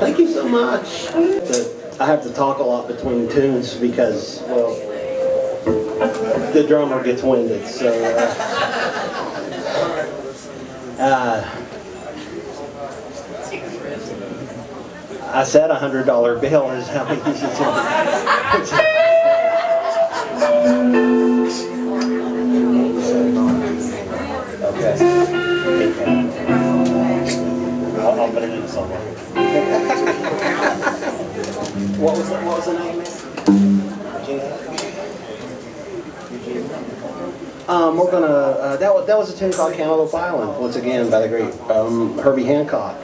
Thank you so much. I have to talk a lot between tunes because, well, the drummer gets winded, so I said $100 bill is how many okay. I'll put it in somewhere. What was the name? We're gonna that was a tune called Cantaloupe Island, once again by the great Herbie Hancock.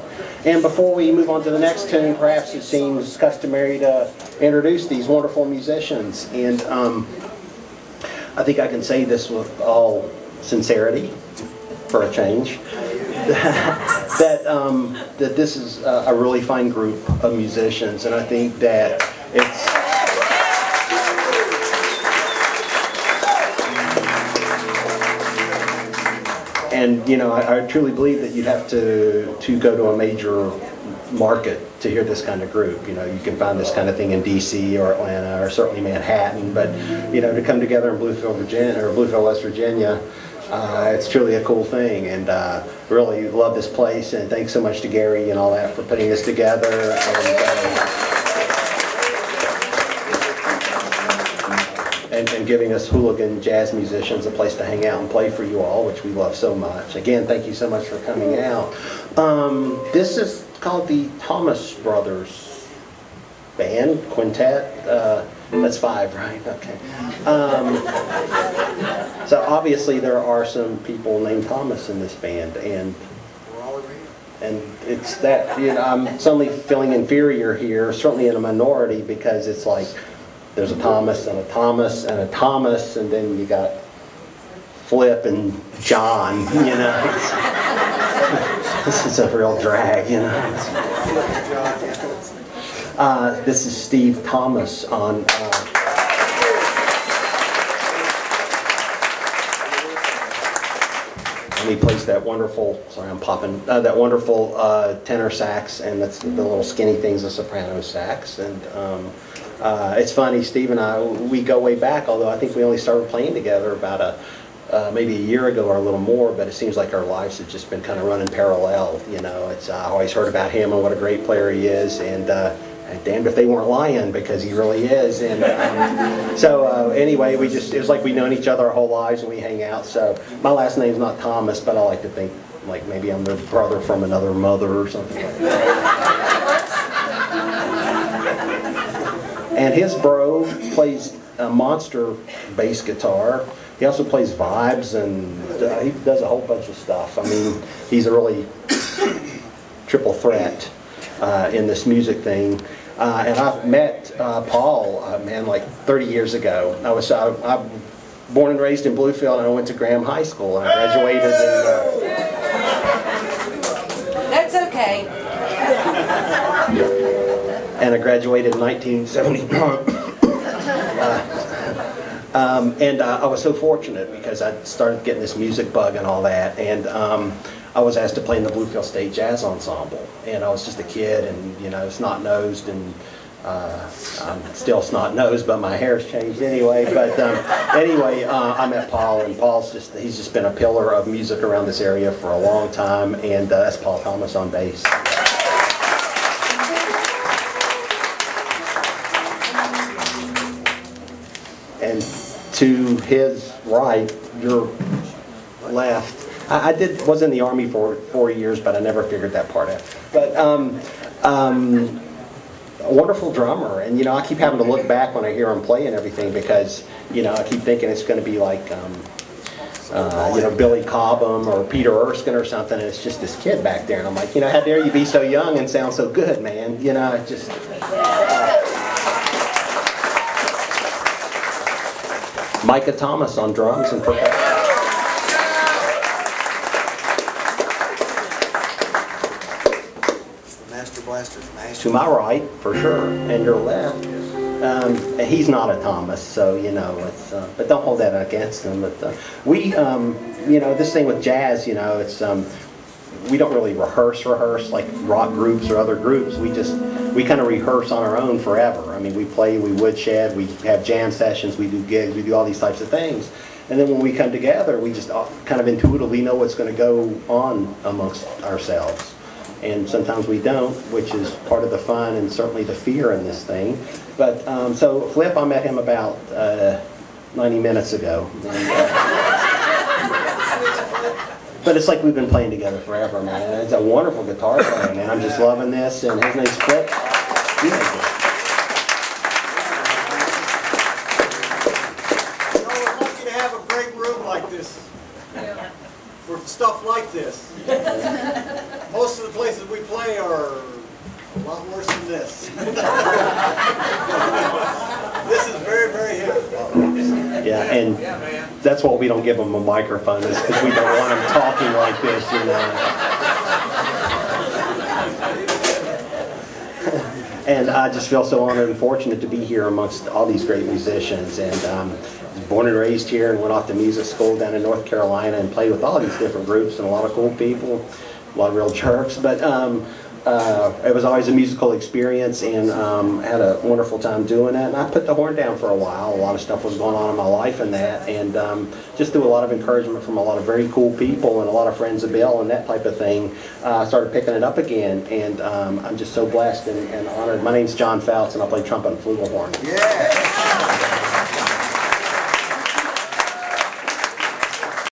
And before we move on to the next tune, perhaps it seems customary to introduce these wonderful musicians. And I think I can say this with all sincerity, for a change, that this is a really fine group of musicians, and I think that it's. And you know, I truly believe that you'd have to go to a major market to hear this kind of group. You know, you can find this kind of thing in D.C. or Atlanta or certainly Manhattan, but you know, to come together in Bluefield, Virginia, or Bluefield, West Virginia, it's truly a cool thing. And really love this place. And thanks so much to Gary and all that for putting this together. And giving us hooligan jazz musicians a place to hang out and play for you all, which we love so much. Again, thank you so much for coming out. This is called the Thomas Brothers Band, Quintet. That's 5, right? Okay. So obviously there are some people named Thomas in this band, and it's that, you know, I'm suddenly feeling inferior here, certainly in a minority, because it's like, there's a Thomas and a Thomas and a Thomas, and then you got Flip and John, you know. This is a real drag, you know. This is Steve Thomas on... and he plays that wonderful, sorry I'm popping, that wonderful tenor sax, and that's the little skinny thing's a soprano sax. And it's funny, Steve and I, we go way back, although I think we only started playing together about maybe a year ago or a little more, but it seems like our lives have just been kind of running parallel, you know. It's I always heard about him and what a great player he is, and damned if they weren't lying, because he really is. And so anyway, it was like we've known each other our whole lives, and we hang out. So my last name's not Thomas, but I like to think like maybe I'm their brother from another mother or something like that. And his bro plays a monster bass guitar. He also plays vibes, and he does a whole bunch of stuff. I mean, he's a really triple threat in this music thing. And I met Paul, man, like 30 years ago. I'm born and raised in Bluefield, and I went to Graham High School, and I graduated in... That's okay. And I graduated in 1970. And I was so fortunate because I started getting this music bug and all that, and I was asked to play in the Bluefield State Jazz Ensemble, and I was just a kid, and you know, snot-nosed, and I'm still snot-nosed, but my hair's changed anyway. But anyway, I met Paul, and he's just been a pillar of music around this area for a long time, and that's Paul Thomas on bass. And to his right, your left, I was in the Army for 4 years, but I never figured that part out. But a wonderful drummer, and you know, I keep having to look back when I hear him play and everything, because you know, I keep thinking it's going to be like you know, Billy Cobham or Peter Erskine or something, and it's just this kid back there, and I'm like, you know, how dare you be so young and sound so good, man? You know, it just. Micah Thomas on drums and percussion. The Master Blaster's master. To my right, for sure, and your left. He's not a Thomas, so you know, it's. But don't hold that against him. But we, you know, this thing with jazz, you know, it's. we don't really rehearse like rock groups or other groups. We kind of rehearse on our own forever. I mean, we play, we woodshed, we have jam sessions, we do gigs, we do all these types of things. And then when we come together, we just kind of intuitively know what's going to go on amongst ourselves. And sometimes we don't, which is part of the fun and certainly the fear in this thing. But so Flip, I met him about 90 minutes ago. But it's like we've been playing together forever, man. It's a wonderful guitar player, man. I'm just loving this, and his name's Flip. Beautiful. You know, we're lucky to have a great room like this for stuff like this. Most of the places we play are a lot worse than this. This is very, very heavy. Yeah, and that's why we don't give them a microphone, is because we don't want them talking like this, you know. And I just feel so honored and fortunate to be here amongst all these great musicians. And I was born and raised here and went off to music school down in North Carolina and played with all these different groups and a lot of cool people, a lot of real jerks. But it was always a musical experience, and had a wonderful time doing it. And I put the horn down for a while. A lot of stuff was going on in my life and that, and just through a lot of encouragement from a lot of very cool people and a lot of friends of Bill and that type of thing, I started picking it up again. And I'm just so blessed and honored. My name's John Fouts, and I play trumpet and flugelhorn. Yeah.